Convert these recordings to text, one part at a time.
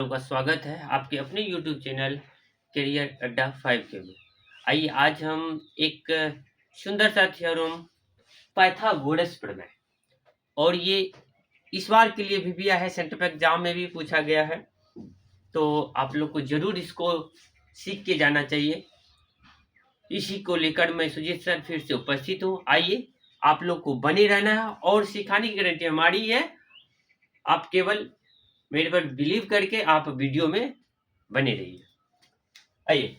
का स्वागत है आपके अपने YouTube चैनल करियर अड्डा 5 के में। आइए आज हम एक सुंदर सा थ्योरम पाइथागोरस प्रमेय और ये इस बार के लिए भी आया है, सेंट्रल एग्जाम में भी पूछा गया है, तो आप लोग को जरूर इसको सीख के जाना चाहिए। इसी को लेकर मैं सुजीत सर फिर से उपस्थित हूँ। आइए आप लोग को बने रहना है और सिखाने की गारंटी हमारी है। आप केवल मेरे पर बिलीव करके आप वीडियो में बने रहिए। आइए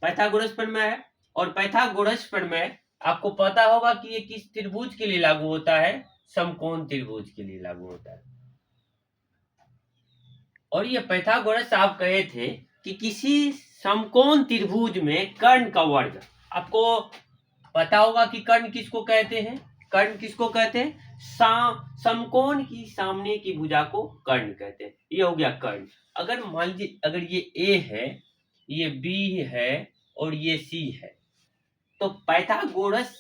पाइथागोरस प्रमेय है और पाइथागोरस प्रमेय आपको पता होगा कि ये किस त्रिभुज के लिए लागू होता है, समकोण त्रिभुज के लिए लागू होता है। और ये पाइथागोरस आप कहे थे कि किसी समकोण त्रिभुज में कर्ण का वर्ग, आपको पता होगा कि कर्ण किसको कहते हैं। कर्ण किसको कहते हैं? समकोण की सामने की भुजा को कर्ण कहते हैं। ये हो गया कर्ण। अगर मान लीजिए अगर ये ए है, ये बी है और ये सी है, तो पाइथागोरस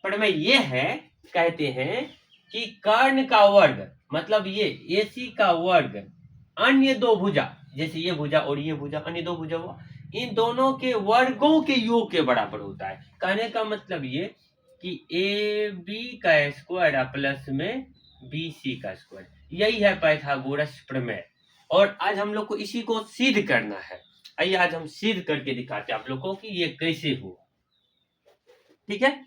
प्रमेय ये है, कहते हैं कि कर्ण का वर्ग मतलब ये AC का वर्ग अन्य दो भुजा, जैसे ये भुजा और ये भुजा, अन्य दो भुजा हुआ, इन दोनों के वर्गों के योग के बराबर होता है। कहने का मतलब ये कि AB का स्क्वायर प्लस में BC का स्क्वायर, यही है पाइथागोरस प्रमेय। और आज हम लोग को इसी को सिद्ध करना है। आइए आज हम सिद्ध करके दिखाते हैं आप लोगों को कि ये कैसे हुआ। ठीक है,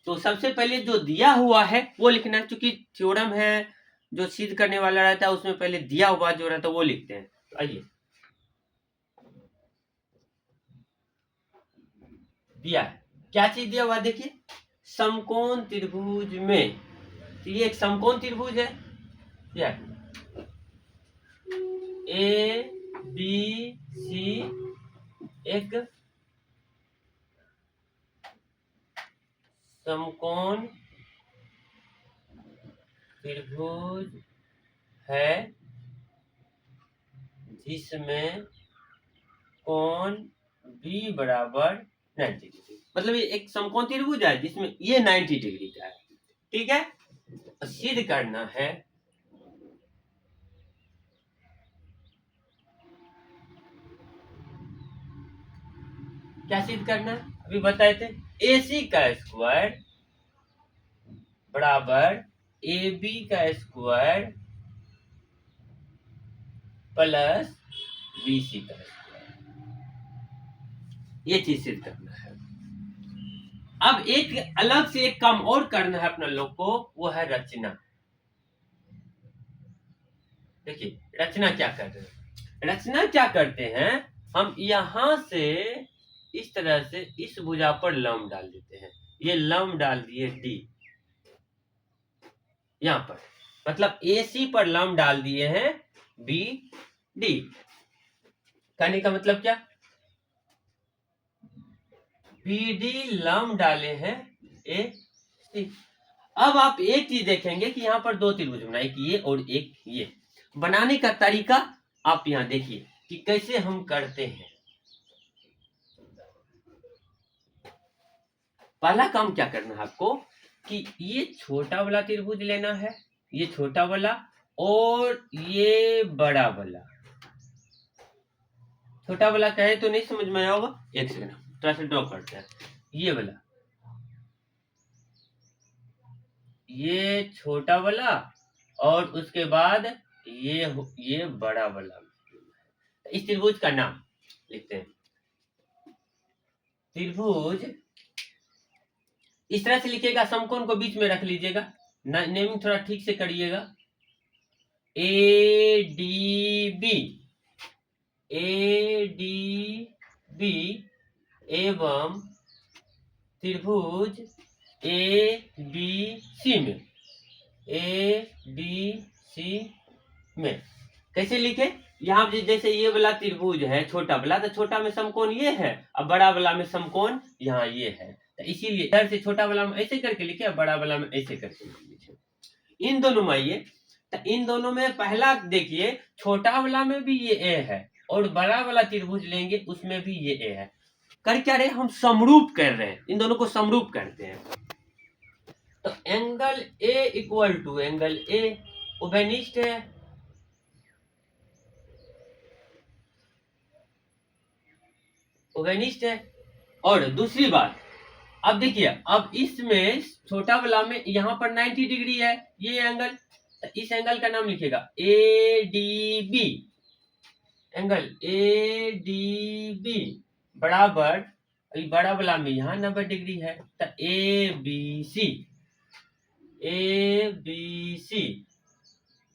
तो सबसे पहले जो दिया हुआ है वो लिखना है, क्योंकि थ्योरम है जो सिद्ध करने वाला रहता है उसमें पहले दिया हुआ जो रहता है वो लिखते हैं। तो आइए दिया है, क्या चीज दिया हुआ देखिए, समकोण त्रिभुज में, तो ये एक समकोण त्रिभुज है, ए बी सी एक समकोण त्रिभुज है जिसमें कोण बी बराबर 90 डिग्री, मतलब ये एक समकोण त्रिभुज है जिसमें ये 90 डिग्री का है। ठीक है, सिद्ध करना है। क्या सिद्ध करना है अभी बताए थे, AC का स्क्वायर बराबर AB का स्क्वायर प्लस BC का स्क्वायर, ये चीज सिद्ध करना है। अब एक अलग से एक काम और करना है अपना लोग को, वो है रचना। देखिए रचना क्या कर रहे हैं, रचना क्या करते हैं, हम यहां से इस तरह से इस भुजा पर लंब डाल देते हैं। ये लंब डाल दिए D यहां पर, मतलब AC पर लंब डाल दिए हैं BD। कहने का मतलब क्या, BD लंब डाले हैं AC। अब आप एक चीज देखेंगे कि यहाँ पर दो त्रिभुज बना, एक ये और एक ये। बनाने का तरीका आप यहाँ देखिए कि कैसे हम करते हैं। पहला काम क्या करना है आपको कि ये छोटा वाला त्रिभुज लेना है, ये छोटा वाला और ये बड़ा वाला। छोटा वाला कहे तो नहीं समझ में आया होगा, एक सेकंड थोड़ा सा ड्रॉ करते हैं। ये वाला, ये छोटा वाला और उसके बाद ये बड़ा वाला। इस त्रिभुज का नाम लिखते हैं, त्रिभुज इस तरह से लिखिएगा, समकोण को बीच में रख लीजिएगा, नेमिंग थोड़ा ठीक से करिएगा। ADB एवं त्रिभुज ABC में कैसे लिखे, यहाँ जैसे ये वाला त्रिभुज है छोटा वाला, तो छोटा में समकोण ये है और बड़ा वाला में समकोण यहाँ ये है, तो इसीलिए इधर से छोटा वाला में ऐसे करके लिखे और बड़ा वाला में ऐसे करके लिखे। इन दोनों में आइए, तो इन दोनों में पहला देखिए, छोटा वाला में भी ये A है और बड़ा वाला त्रिभुज लेंगे उसमें भी ये A है। कर क्या रहे, हम समरूप कर रहे हैं, इन दोनों को समरूप करते हैं। तो angle A equal to angle A उभयनिष्ठ है, ओवेनिस्ट है। और दूसरी बात, अब देखिए, अब इसमें छोटा वाला में यहाँ पर 90 डिग्री है ये एंगल, तो इस एंगल का नाम लिखिएगा A D B, angle A D B बराबर, अभी बड़ा वाला में यहाँ 90 डिग्री है, तो A B C, A B C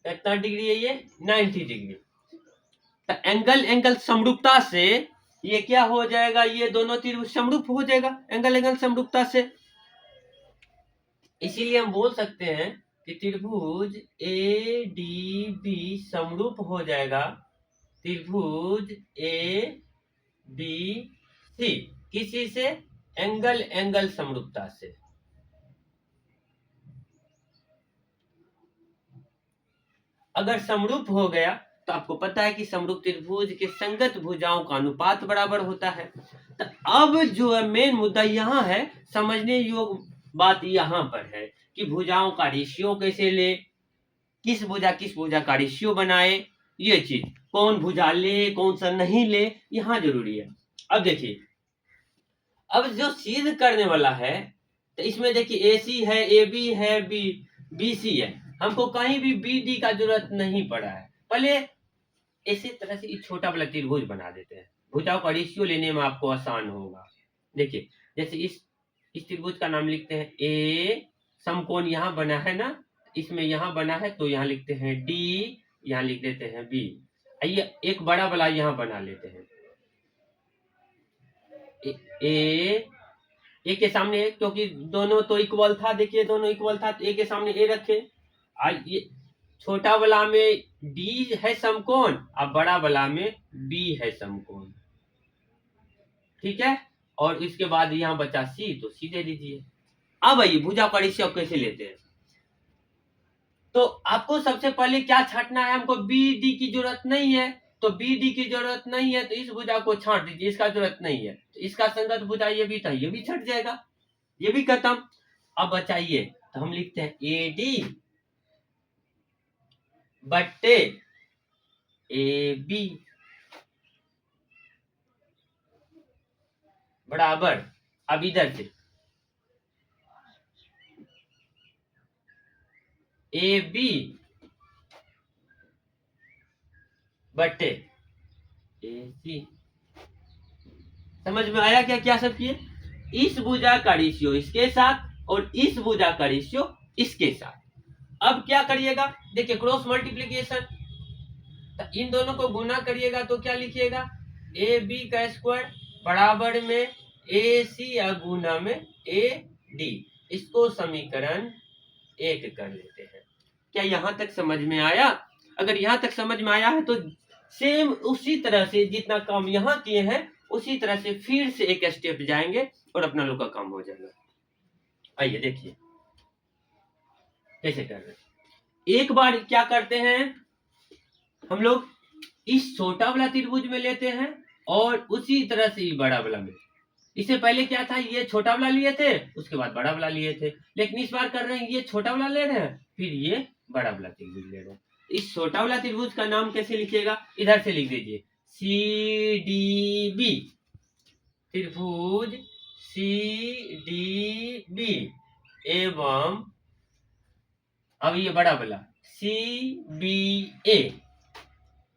कितना डिग्री है ये 90 डिग्री। तो एंगल एंगल समरूपता से ये क्या हो जाएगा, ये दोनों त्रिभुज समरूप हो जाएगा एंगल एंगल समरूपता से। इसीलिए हम बोल सकते हैं कि त्रिभुज ए डी बी समरूप हो जाएगा त्रिभुज ए बी सी, किसी से, एंगल एंगल समरूपता से। अगर समरूप हो गया तो आपको पता है कि समरूप त्रिभुज के संगत भुजाओं का अनुपात बराबर होता है। तो अब जो है मेन मुद्दा यहाँ है, समझने योग्य बात यहाँ पर है कि भुजाओं का रेशियो कैसे ले, किस भुजा का रेशियो बनाए, ये चीज कौन भुजा ले कौन सा नहीं ले, यहाँ जरूरी है। अब देखिए, अब जो सिद्ध करने वाला है, तो इसमें देखिए AC है, AB है, BC है, हमको कहीं भी BD का जरूरत नहीं पड़ा है। पहले इसी तरह से एक छोटा वाला त्रिभुज बना देते हैं, भुजाओं का रेशियो लेने में आपको आसान होगा। देखिए, जैसे इस त्रिभुज का नाम लिखते हैं A, समकोण यहाँ बना है ना, इसमें यहाँ बना है तो यहाँ लिखते हैं D, यहाँ लिख देते हैं B। आइए एक बड़ा वाला यहाँ बना लेते हैं, ए के सामने, क्योंकि दोनों तो इक्वल था, देखिए दोनों इक्वल था, तो ए के सामने ए रखे। ये छोटा वाला में डी है समकोण, अब बड़ा वाला में बी है समकोण, ठीक है। और इसके बाद यहाँ बचा सी, तो सी दे दीजिए। अब आइए भुजा का रेशियो कैसे लेते हैं। तो आपको सबसे पहले क्या छांटना है, हमको बी डी की जरूरत नहीं है, तो बी डी की जरूरत नहीं है तो इस भुजा को छांट दीजिए, इसका जरूरत नहीं है। तो इसका संगत भुजा ये भी था, ये भी छट जाएगा, ये भी खत्म। अब बचाइए, तो हम लिखते हैं ए डी बट्टे ए बी बराबर, अब इधर से ए बी बट्टे ए सी। समझ में आया क्या क्या सब किए, इस भुजा का रेशियो इसके साथ और इस भुजा का रेशियो इसके साथ। अब क्या करिएगा, देखिए क्रॉस मल्टीप्लीकेशन, तो इन दोनों को गुना करिएगा तो क्या लिखिएगा, ए बी का स्क्वायर बराबर में ए सी या गुना में ए डी। इसको समीकरण 1 कर लेते हैं। क्या यहां तक समझ में आया? अगर यहां तक समझ में आया है तो सेम उसी तरह से जितना काम यहां किए हैं उसी तरह से फिर से एक स्टेप जाएंगे और अपना लोग का काम हो जाएगा। आइए देखिए कैसे कर रहे हैं। एक बार क्या करते हैं हम लोग, इस छोटा वाला त्रिभुज में लेते हैं और उसी तरह से बड़ा वाला में। इससे पहले क्या था, ये छोटा वाला लिए थे, उसके बाद बड़ा वाला लिए थे, लेकिन इस बार कर रहे हैं ये छोटा वाला ले रहे हैं फिर ये बड़ा वाला त्रिभुज ले रहे हैं। इस छोटा वाला त्रिभुज का नाम कैसे लिखिएगा, इधर से लिख दीजिए सी डी बी, त्रिभुज सी डी बी एवं अब ये बड़ा वाला सी बी ए,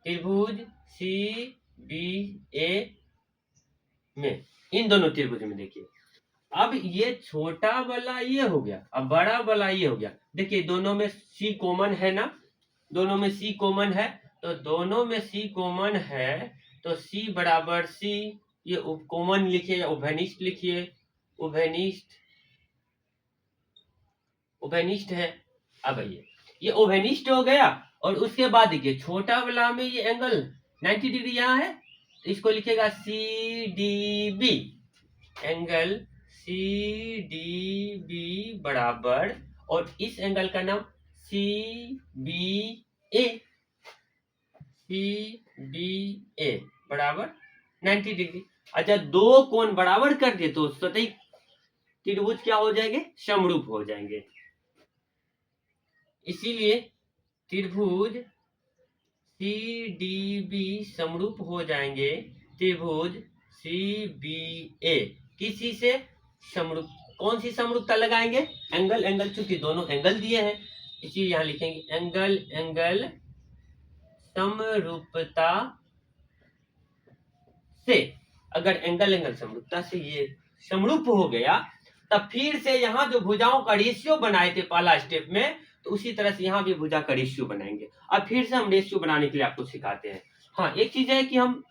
त्रिभुज सी बी ए में, इन दोनों त्रिभुज में देखिए। अब ये छोटा वाला ये हो गया, अब बड़ा वाला ये हो गया। देखिए दोनों में सी कॉमन है ना, दोनों में सी कॉमन है, तो दोनों में सी कॉमन है तो सी बराबर सी, ये कॉमन लिखिए, उभयनिष्ठ लिखिए, उभयनिष्ठ है। अब ये उभयनिष्ठ हो गया और उसके बाद देखिए छोटा वाला में ये एंगल 90 डिग्री यहाँ है, तो इसको लिखेगा C D B, angle C D B बराबर, और इस एंगल का नाम सी बी ए, सी बी ए बराबर 90 डिग्री। अच्छा, दो कोण बराबर कर दिए तो सतही त्रिभुज क्या हो जाएंगे, समरूप हो जाएंगे। इसीलिए त्रिभुज सी डी बी समरूप हो जाएंगे त्रिभुज CBA किसी से समरूप, कौन सी समरूपता लगाएंगे? एंगल, एंगल चूंकि दोनों एंगल दिए हैं इसलिए यहां लिखेंगे एंगल, एंगल समरूपता से। अगर एंगल, एंगल समरूपता से ये समरूप हो गया तब फिर से यहाँ जो भुजाओं का रेशियो बनाए थे पहला स्टेप में, तो उसी तरह से यहाँ भी भुजा का रेशियो बनाएंगे। अब फिर से हम रेशियो बनाने के लिए आपको सिखाते हैं। हाँ, एक चीज है कि हम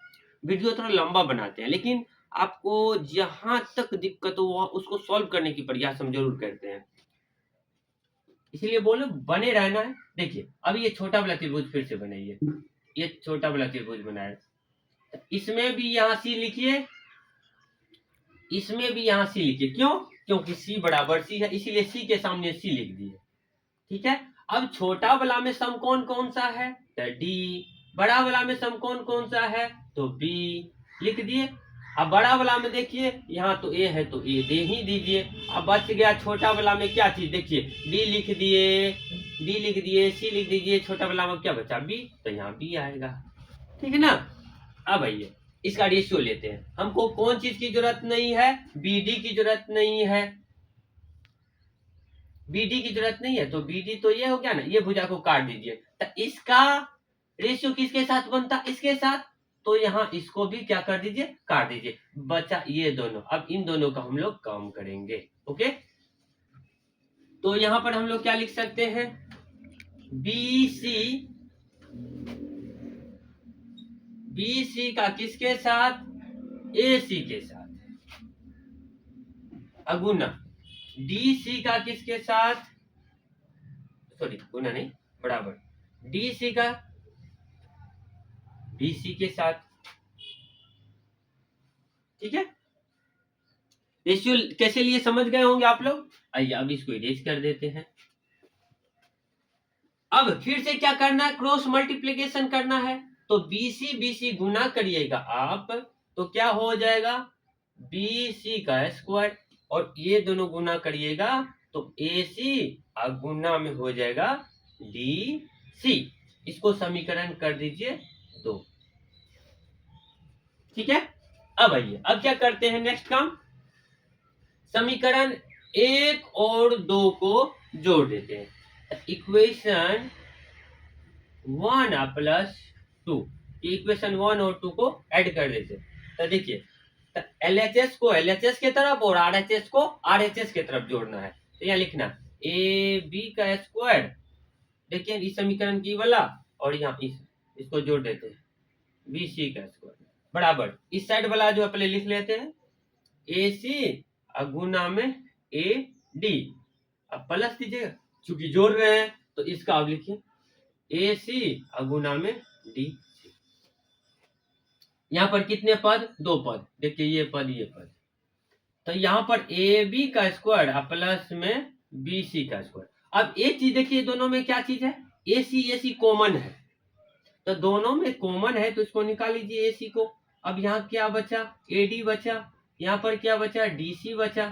वीडियो थोड़ा लंबा बनाते हैं, लेकिन आपको जहां तक दिक्कत हो उसको सॉल्व करने की प्रयास हम जरूर करते हैं, इसलिए बोलो बने रहना है। देखिए अब ये छोटा वाला त्रिभुज फिर से बनाइए, ये छोटा वाला त्रिभुज बनाए, इसमें भी यहाँ सी लिखिए, इसमें भी यहाँ सी लिखिए। क्यों? क्योंकि सी बराबर सी है इसीलिए सी के सामने सी लिख दिए। ठीक है, अब छोटा वाला में समकोण कौन सा है? तो डी। बड़ा वाला में समकोण कौन सा है? तो बी लिख दिए। अब बड़ा वाला में देखिए यहाँ तो ए है तो ए दे ही दीजिए। अब बच गया छोटा वाला में क्या चीज? देखिए डी लिख दिए, डी लिख दिए, सी लिख दीजिए, छोटा वाला में क्या बचा? बी, तो यहाँ बी आएगा। ठीक है ना? अब आइए इसका रेशियो लेते हैं। हमको कौन चीज की जरूरत नहीं है? बीडी की जरूरत नहीं है, बीडी की जरूरत नहीं है, तो बीडी तो ये हो गया ना, ये भुजा को काट दीजिए। तो इसका रेशियो किसके साथ बनता? इसके साथ। तो यहाँ इसको भी क्या कर दीजिए? काट दीजिए, बचा ये दोनों। अब इन दोनों का हम लोग काम करेंगे। ओके, तो यहाँ पर हम लोग क्या लिख सकते हैं? BC, BC का किसके साथ? AC के साथ अगुना। DC का किसके साथ? सॉरी गुना नहीं, बराबर। DC का BC के साथ। ठीक है, रेशियो कैसे लिए समझ गए होंगे आप लोग। आइए अब इसको इरेज कर देते हैं। अब फिर से क्या करना है? क्रॉस मल्टीप्लिकेशन करना है। तो BC, BC गुना करिएगा आप, तो क्या हो जाएगा? BC का स्क्वायर, और ये दोनों गुना करिएगा तो AC गुना में हो जाएगा DC। इसको समीकरण कर दीजिए 2। ठीक है, अब आइए अब क्या करते हैं? नेक्स्ट काम, समीकरण 1 और 2 को जोड़ देते हैं। इक्वेशन 1 प्लस 2, इक्वेशन 1 और 2 को ऐड कर देते हैं। तो देखिए LHS को LHS के तरफ और RHS को RHS के तरफ जोड़ना है। तो यहाँ लिखना AB का स्क्वायर, देखिए इस समीकरण की वाला, और यहाँ इसको जोड़ देते हैं BC का स्क्वायर बराबर, इस साइड वाला जो पहले लिख लेते हैं AC गुना में AD। अब प्लस दीजिएगा, चूंकि जोड़ रहे हैं तो इसका अब लिखिए AC गुना में DC। यहाँ पर कितने पद? 2 पद, देखिए ये पद ये पद। तो यहाँ पर AB का स्क्वायर प्लस में BC का स्क्वायर। अब एक चीज देखिए, दोनों में क्या चीज है? AC कॉमन है, तो दोनों में कॉमन है तो इसको निकाल लीजिए AC को। अब यहाँ क्या बचा? AD बचा, यहाँ पर क्या बचा? DC बचा।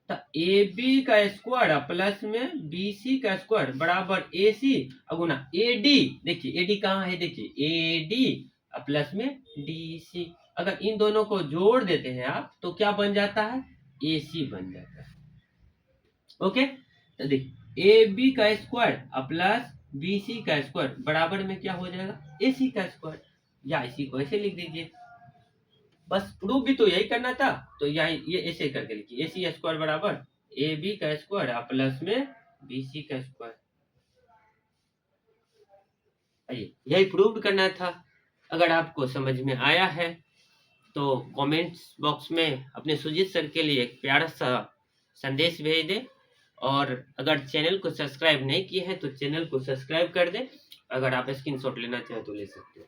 तो AB का स्क्वायर प्लस में BC का स्क्वायर बराबर AC गुना AD। देखिए AD कहाँ है? देखिए AD प्लस में DC। अगर इन दोनों को जोड़ देते हैं आप तो क्या बन जाता है? AC बन जाता है। ओके, तो देखिए AB का स्क्वायर प्लस BC का स्क्वायर बराबर में क्या हो जाएगा? AC का स्क्वायर, या इसी को ऐसे लिख दीजिए। बस प्रूफ भी तो यही करना था, तो यहाँ ये ऐसे करके लिखिए AC स्क्वायर बराबर AB का स्क्वायर प्लस में BC का स्क्वायर। यही प्रूव करना था। अगर आपको समझ में आया है तो कमेंट्स बॉक्स में अपने सुजीत सर के लिए एक प्यारा सा संदेश भेज दें, और अगर चैनल को सब्सक्राइब नहीं किए हैं तो चैनल को सब्सक्राइब कर दें। अगर आप स्क्रीनशॉट लेना चाहें तो ले सकते हैं।